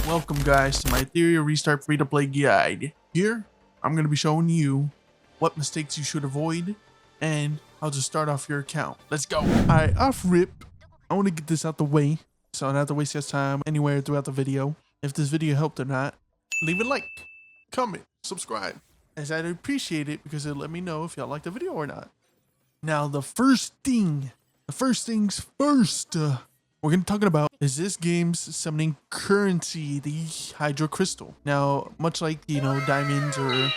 Welcome guys to my Etheria Restart free-to-play guide. Here, I'm going to be showing you what mistakes you should avoid and how to start off your account. Let's go. Alright, off rip, I want to get this out the way so I don't have to waste your time anywhere throughout the video. If this video helped or not, leave a like, comment, subscribe, as I'd appreciate it because it'll let me know if y'all like the video or not. Now the first things first, we're going to be talking about is this game's summoning currency, the Hydro Crystal. Now, much like, diamonds or,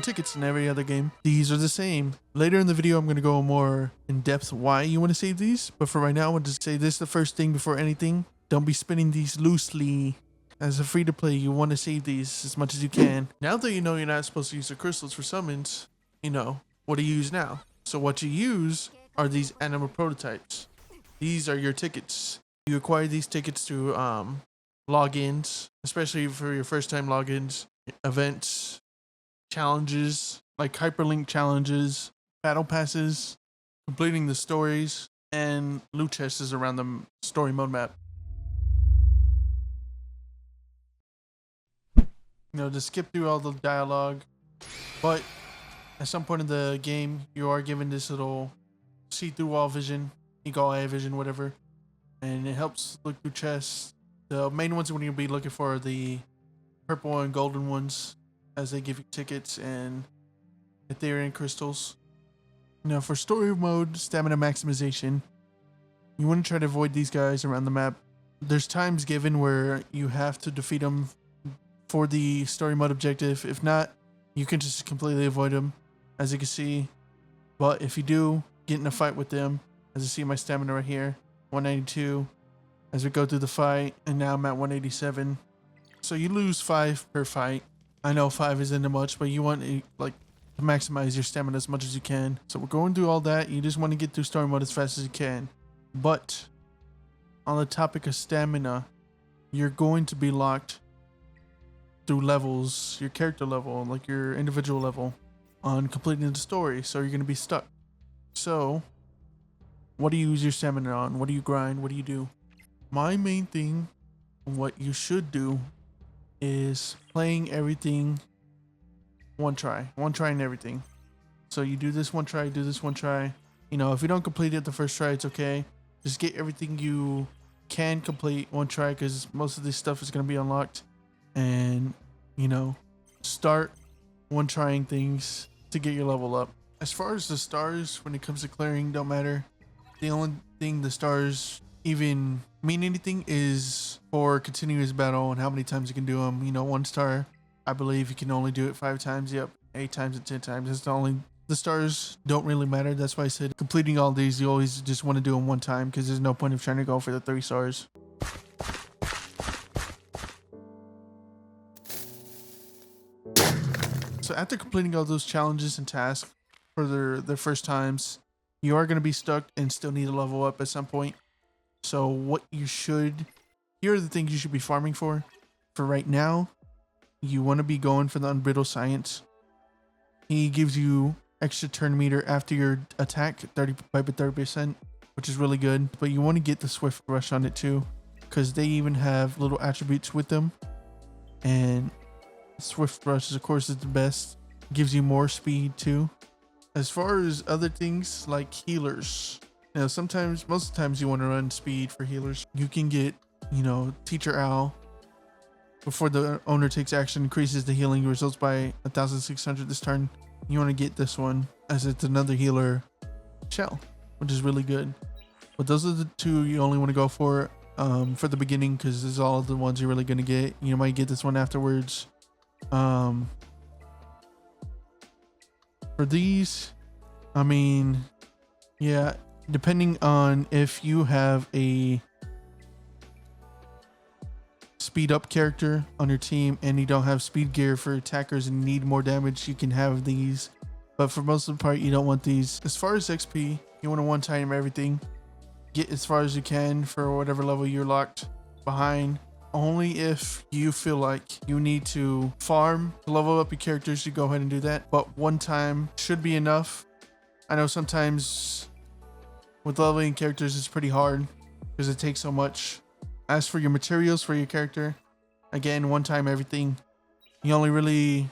tickets in every other game, these are the same. Later in the video, I'm going to go more in depth why you want to save these. But for right now, I want to say this the first thing before anything. Don't be spending these loosely. As a free to play, you want to save these as much as you can. Now that you know you're not supposed to use the crystals for summons, what do you use now? So what you use are these animal prototypes. These are your tickets. You acquire these tickets through logins, especially for your first time logins, events, challenges, like hyperlink challenges, battle passes, completing the stories, and loot chests around the story mode map. To skip through all the dialogue, but at some point in the game, you are given this little see-through wall vision, eagle eye vision, whatever. And it helps look through chests. The main ones we're going to be looking for are the purple and golden ones, as they give you tickets and Ethereum crystals. Now for story mode, stamina maximization, you want to try to avoid these guys around the map. There's times given where you have to defeat them for the story mode objective. If not, you can just completely avoid them, as you can see. But if you do get in a fight with them, as you see my stamina right here, 192 as we go through the fight, and now I'm at 187. So you lose 5 per fight. I know 5 isn't much, but you want to maximize your stamina as much as you can. So we're going through all that. You just want to get through story mode as fast as you can. But on the topic of stamina, you're going to be locked through levels, your character level, like your individual level, on completing the story. So you're going to be stuck. So what do you use your stamina on? What do you grind? What do you do? My main thing, what you should do, is playing everything one try and everything. So you do this one try, do this one try. If you don't complete it the first try, it's okay. Just get everything you can complete one try, because most of this stuff is going to be unlocked. And, start one trying things to get your level up. As far as the stars, when it comes to clearing, don't matter. The only thing the stars even mean anything is for continuous battle and how many times you can do them. 1 star, I believe you can only do it 5 times. Yep, 8 times and 10 times. That's the stars don't really matter. That's why I said completing all these, you always just want to do them one time, because there's no point of trying to go for the 3 stars. So after completing all those challenges and tasks for their first times, you are going to be stuck and still need to level up at some point. So here are the things you should be farming for. For right now, you want to be going for the Unbridled Science. He gives you extra turn meter after your attack, 30%, which is really good. But you want to get the Swift Rush on it too, because they even have little attributes with them. And Swift Rush, of course, is the best. Gives you more speed too. As far as other things like healers, most of the times you want to run speed for healers. You can get, Teacher Owl. Before the owner takes action, increases the healing results by 1,600 this turn. You want to get this one, as it's another healer shell, which is really good. But those are the 2 you only want to go for the beginning, because these are all the ones you're really going to get. You might get this one afterwards. For these, yeah, depending on if you have a speed up character on your team and you don't have speed gear for attackers and need more damage, you can have these. But for most of the part, you don't want these. As far as XP, you want to one time everything. Get as far as you can for whatever level you're locked behind. Only if you feel like you need to farm to level up your characters, you go ahead and do that. But one time should be enough. I know sometimes with leveling characters it's pretty hard because it takes so much. As for your materials for your character, Again, one time everything. You only want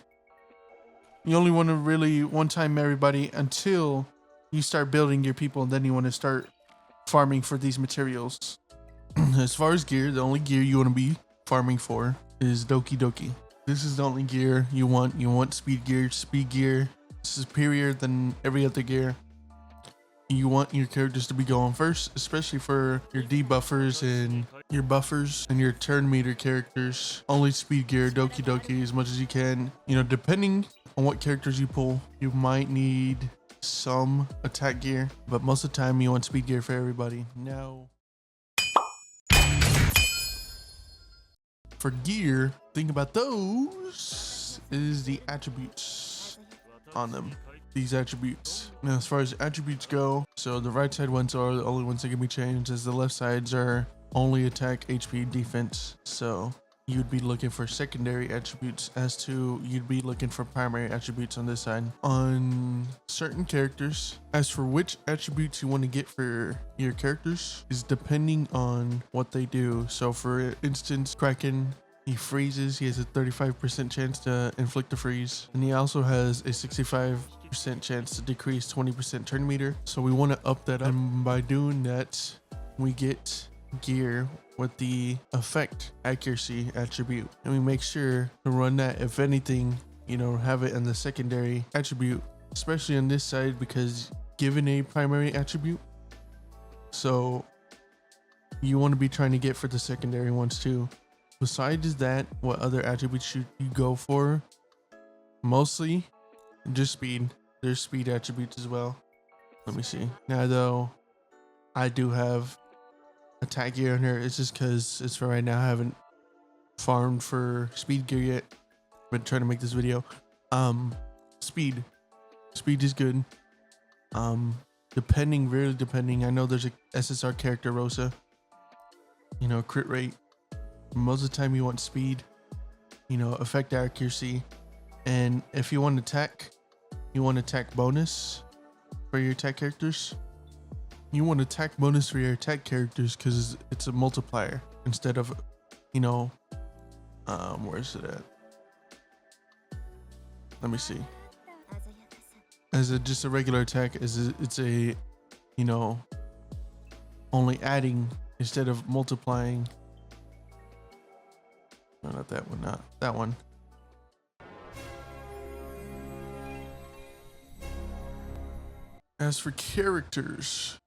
to really one time everybody until you start building your people, and then you want to start farming for these materials. As far as gear, the only gear you want to be farming for is Doki Doki. This is the only gear you want. You want speed gear. Speed gear is superior than every other gear. You want your characters to be going first, especially for your debuffers and your buffers and your turn meter characters. Only speed gear, Doki Doki as much as you can. You know, depending on what characters you pull, you might need some attack gear, but most of the time you want speed gear for everybody. Now, for gear, think about those is the attributes on them. These attributes. Now, as far as attributes go, so the right side ones are the only ones that can be changed, as the left sides are only attack, HP, defense. So you'd be looking for secondary attributes, as to you'd be looking for primary attributes on this side. On certain characters, as for which attributes you want to get for your characters is depending on what they do. So for instance, Kraken, he freezes. He has a 35% chance to inflict a freeze, and he also has a 65% chance to decrease 20% turn meter. So we want to up that up, and by doing that, we get gear with the effect accuracy attribute, and we make sure to run that, if anything, you know, have it in the secondary attribute, especially on this side, because given a primary attribute, so you want to be trying to get for the secondary ones too. Besides that, what other attributes should you go for? Mostly just speed. There's speed attributes as well. Let me see. Now though, I do have attack gear on here. It's just because it's for right now. I haven't farmed for speed gear yet. Been trying to make this video. Speed is good. Really depending. I know there's a SSR character, Rosa. You know, crit rate. Most of the time you want speed, you know, effect accuracy, and if you want attack, you want attack bonus for your attack characters. You want attack bonus for your attack characters because it's a multiplier instead of, you know, where is it at? Let me see. As just a regular attack, it's a, you know, only adding instead of multiplying. No, not that one, not that one. As for characters,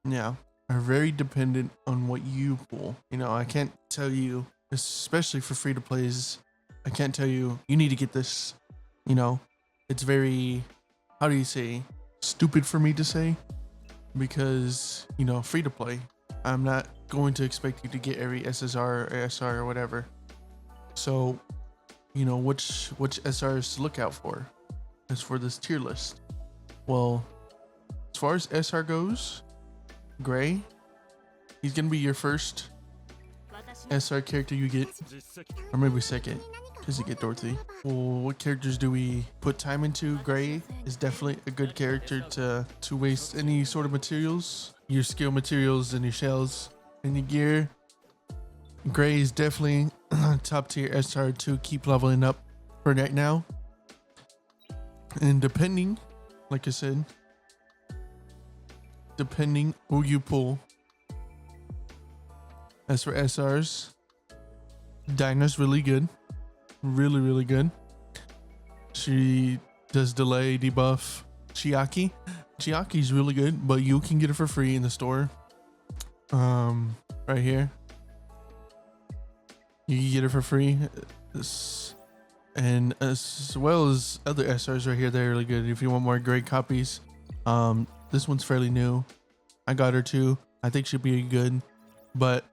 yeah, are very dependent on what you pull. You know, I can't tell you, especially for free to plays, I can't tell you, you need to get this. You know, it's very, how do you say, stupid for me to say, because, you know, free to play, I'm not going to expect you to get every SSR or SR or whatever. So, you know, which SRs to look out for as for this tier list. Well, as far as SR goes, Gray, he's gonna be your first SR character you get, or maybe second, because you get Dorothy. Well, what characters do we put time into? Gray is definitely a good character to waste any sort of materials, your skill materials and your shells and your gear. Gray is definitely top tier SR to keep leveling up for right now. And depending, like I said, depending who you pull. As for SRs, Dinah's really good. Really good. She does delay, debuff. Chiaki's really good, but you can get it for free in the store. Right here. You can get it for free. And as well as other SRs right here, they're really good. If you want more great copies, this one's fairly new. I got her too. I think she'll be good. But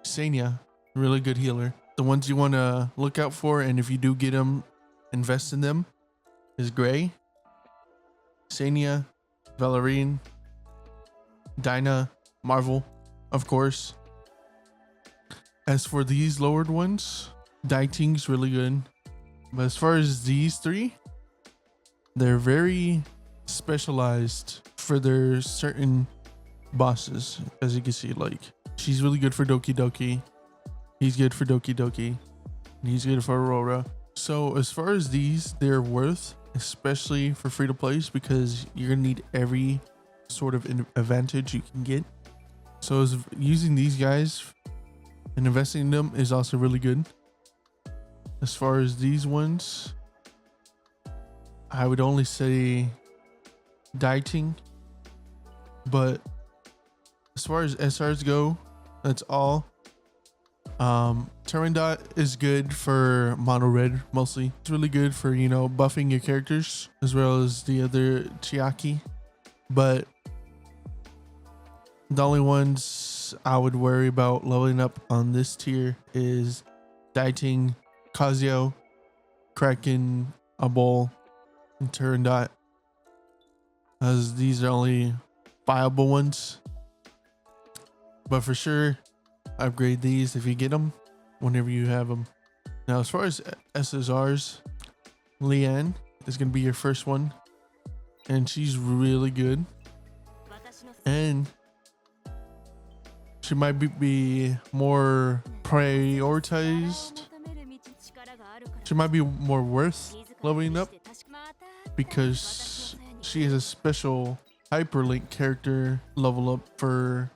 Sanya, really good healer. The ones you want to look out for, and if you do get them, invest in them, is Gray, Sanya, Valorine, Dinah, Marvel, of course. As for these lowered ones, Dieting's really good. But as far as these three, they're very specialized for their certain bosses. As you can see, like, she's really good for Doki Doki. He's good for Doki Doki. And he's good for Aurora. So as far as these, they're worth, especially for free to plays, because you're gonna need every sort of advantage you can get. So using these guys and investing in them is also really good. As far as these ones, I would only say dieting, but as far as SRs go, that's all. Turandot is good for mono red mostly. It's really good for, you know, buffing your characters as well as the other Chiaki. But the only ones I would worry about leveling up on this tier is dieting, Kazuo, Kraken, a Bowl, and Turandot, as these are only viable ones. But for sure, upgrade these if you get them whenever you have them. Now, as far as SSRs, Leanne is going to be your first one, and she's really good. And she might be more prioritized. She might be more worth leveling up because she has a special hyperlink character level up for,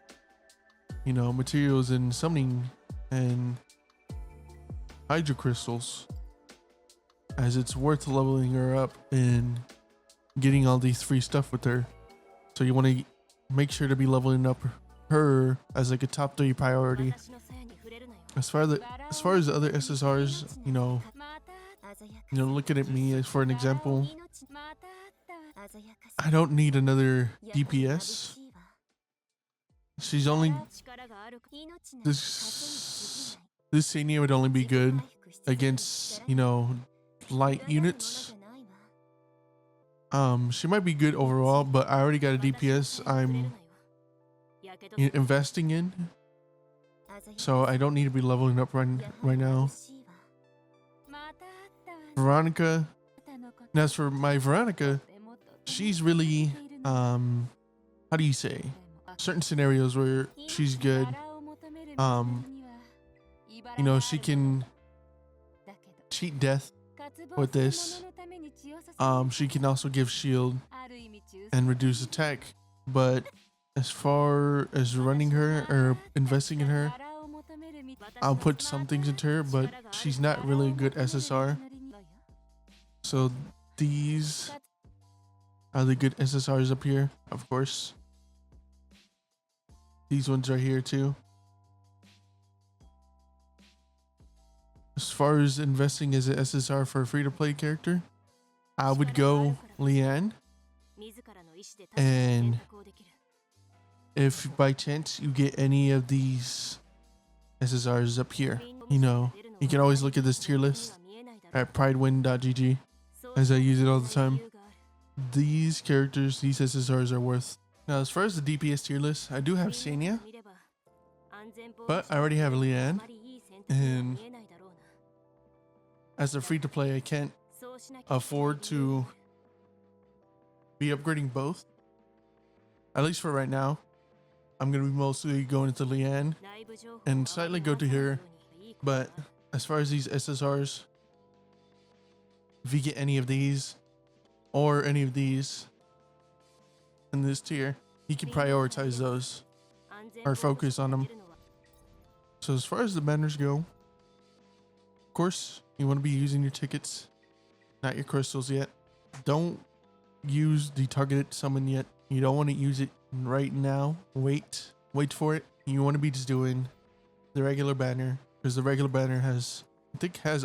you know, materials and summoning and hydro crystals, as it's worth leveling her up and getting all these free stuff with her. So you want to make sure to be leveling up her as like a top 3 priority. As far as the other SSRs, you know, looking at me as for an example, I don't need another DPS. She's only this senior would only be good against, you know, light units. She might be good overall, but I already got a DPS I'm investing in, so I don't need to be leveling up right now. Veronica. And as for my Veronica, she's really how do you say, certain scenarios where she's good. You know, she can cheat death with this. She can also give shield and reduce attack, but as far as running her or investing in her, I'll put some things into her, but she's not really a good SSR. So these are the good SSRs up here, of course. These ones are here too. As far as investing as an SSR for a free-to-play character, I would go Leanne. And if by chance you get any of these SSRs up here, you know, you can always look at this tier list at pridewin.gg, as I use it all the time. These characters, these SSRs are worth. Now, as far as the DPS tier list, I do have Sania, but I already have Leanne, and as a free-to-play, I can't afford to be upgrading both. At least for right now, I'm going to be mostly going into Leanne and slightly go to her. But as far as these SSRs, if you get any of these or any of these in this tier, you can prioritize those or focus on them. So as far as the banners go, of course, you want to be using your tickets, not your crystals yet. Don't use the targeted summon yet. You don't want to use it right now. Wait for it. You want to be just doing the regular banner, because the regular banner has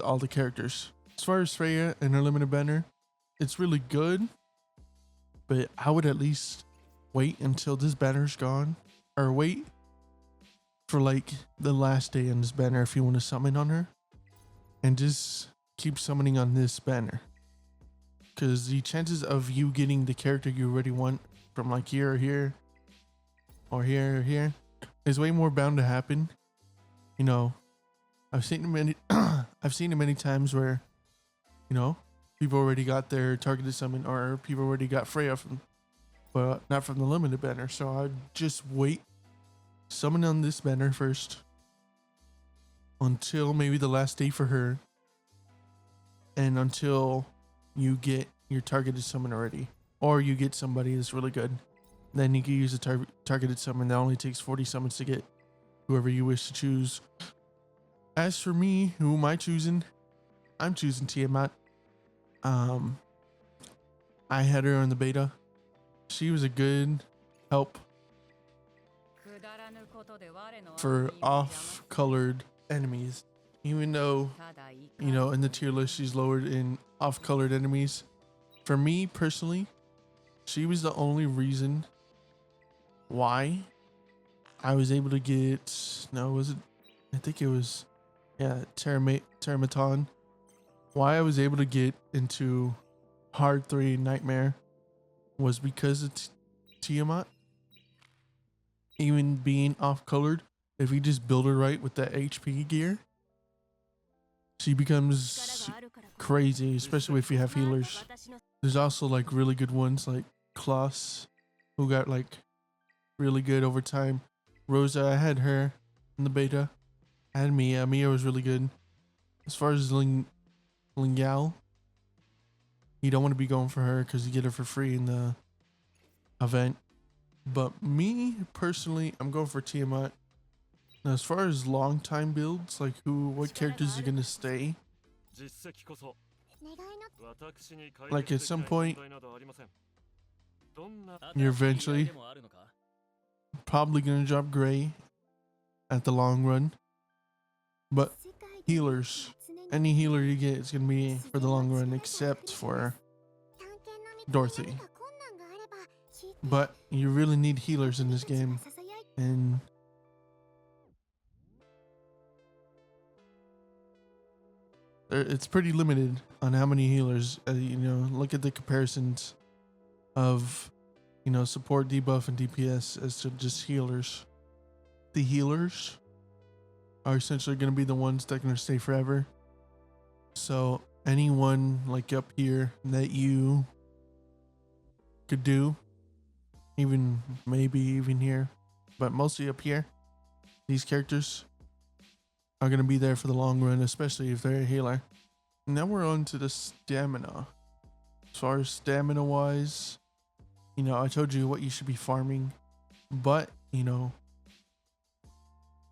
all the characters. As far as Freya and her limited banner, it's really good, but I would at least wait until this banner's gone, or wait for like the last day on this banner if you want to summon on her, and just keep summoning on this banner, because the chances of you getting the character you already want from like here or here or here or here is way more bound to happen. You know, I've seen it many times where, you know, people already got their targeted summon, or people already got Freya from, but not from the limited banner. So I'd just wait, summon on this banner first, until maybe the last day for her, and until you get your targeted summon already, or you get somebody that's really good. Then you can use a targeted summon that only takes 40 summons to get whoever you wish to choose. As for me, who am I choosing? I'm choosing Tiamat. I had her in the beta. She was a good help for off-colored enemies. Even though, you know, in the tier list she's lowered in off-colored enemies. For me personally, she was the only reason why I was able to get, I think it was, Terramaton. Why I was able to get into Hard 3 Nightmare was because of Tiamat. Even being off-colored, if you just build her right with that HP gear, she becomes crazy, especially if you have healers. There's also like really good ones like Klaus, who got like really good over time. Rosa, I had her in the beta. I had Mia. Mia was really good. As far as Lingyao, you don't want to be going for her because you get her for free in the event. But me personally, I'm going for Tiamat. Now, as far as long time builds, like what characters are gonna stay, like at some point, you're eventually probably gonna drop Gray at the long run. But healers, any healer you get is gonna be for the long run, except for Dorothy. But you really need healers in this game, and it's pretty limited on how many healers. You know, look at the comparisons of, you know, support, debuff, and DPS as to just healers. The healers are essentially going to be the ones that are going to stay forever. So anyone like up here that you could do, maybe even here, but mostly up here, these characters are going to be there for the long run, especially if they're a healer. Now we're on to the stamina. As far as stamina wise, you know, I told you what you should be farming, but you know,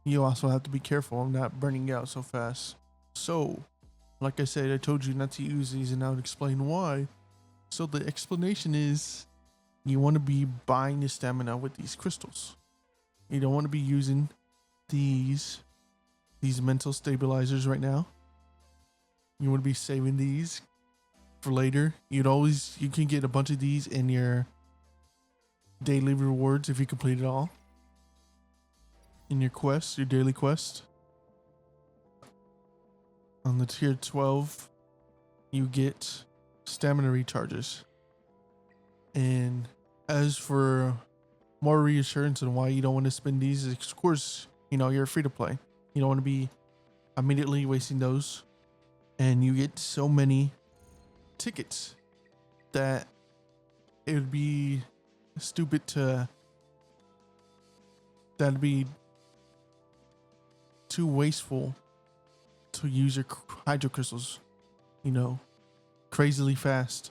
you also have to be careful of not burning out so fast. So like I said, I told you not to use these, and I'll explain why. So the explanation is, you want to be buying the stamina with these crystals. You don't want to be using these mental stabilizers right now. You want to be saving these for later. You can get a bunch of these in your daily rewards if you complete it all. In your quest, your daily quest. On the tier 12, you get stamina recharges. And as for more reassurance on why you don't want to spend these, of course, you know, you're free to play. You don't want to be immediately wasting those. And you get so many tickets that it would be stupid that'd be too wasteful to use your hydro crystals, you know, crazily fast.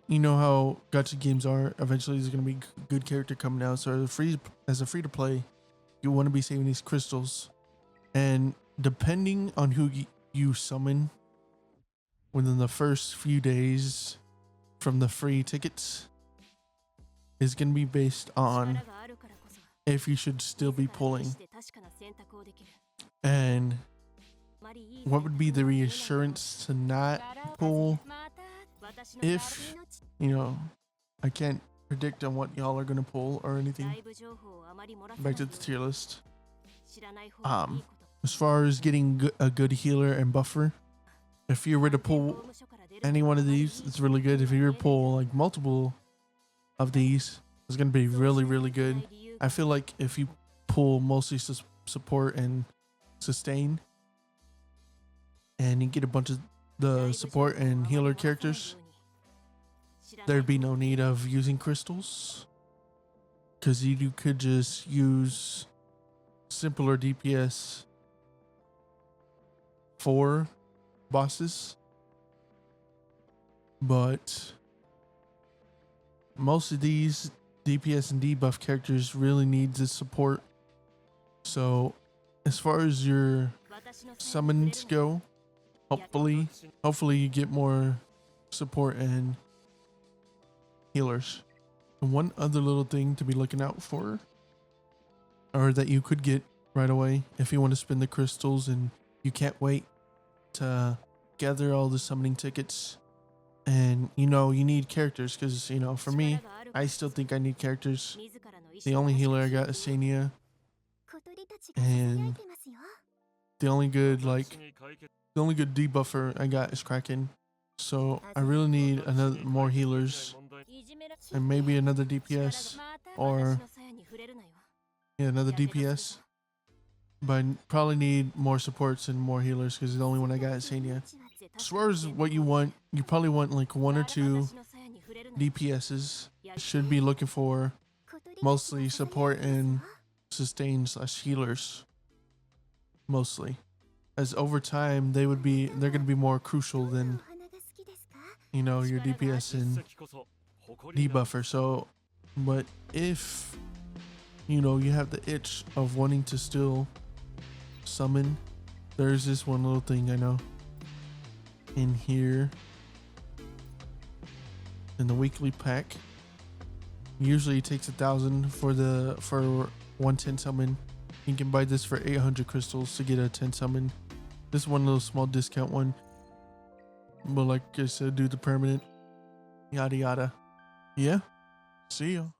You know how gacha games are. Eventually there's going to be good character coming out. So as a free to play, you want to be saving these crystals. And depending on who you summon within the first few days from the free tickets is going to be based on if you should still be pulling. And what would be the reassurance to not pull if, you know, I can't predict on what y'all are going to pull or anything. Back to the tier list. As far as getting a good healer and buffer, if you were to pull any one of these, it's really good. If you were to pull like multiple of these, it's going to be really, really good. I feel like if you pull mostly support and sustain, and you get a bunch of the support and healer characters, there'd be no need of using crystals, because you could just use simpler DPS 4 bosses, but most of these DPS and debuff characters really need the support. So as far as your summons go, hopefully you get more support and healers. And one other little thing to be looking out for, or that you could get right away if you want to spend the crystals and you can't wait to gather all the summoning tickets, and you need characters, because for me, I still think I need characters. The only healer I got is Etheria, and the only good debuffer I got is Kraken. So I really need more healers, and maybe another DPS, or another DPS. But I probably need more supports and more healers, because the only one I got is Etheria. As far as what you want, you probably want like 1 or 2 DPSs. Should be looking for mostly support and sustain / healers, mostly, as over time they're gonna be more crucial than your DPS and debuffer. So, but if you have the itch of wanting to still summon, there's this one little thing I know in here in the weekly pack. Usually it takes 1,000 for 110 summon. You can buy this for 800 crystals to get a 10 summon. This one little small discount one, but like I said, do the permanent, yada yada. Yeah, see ya.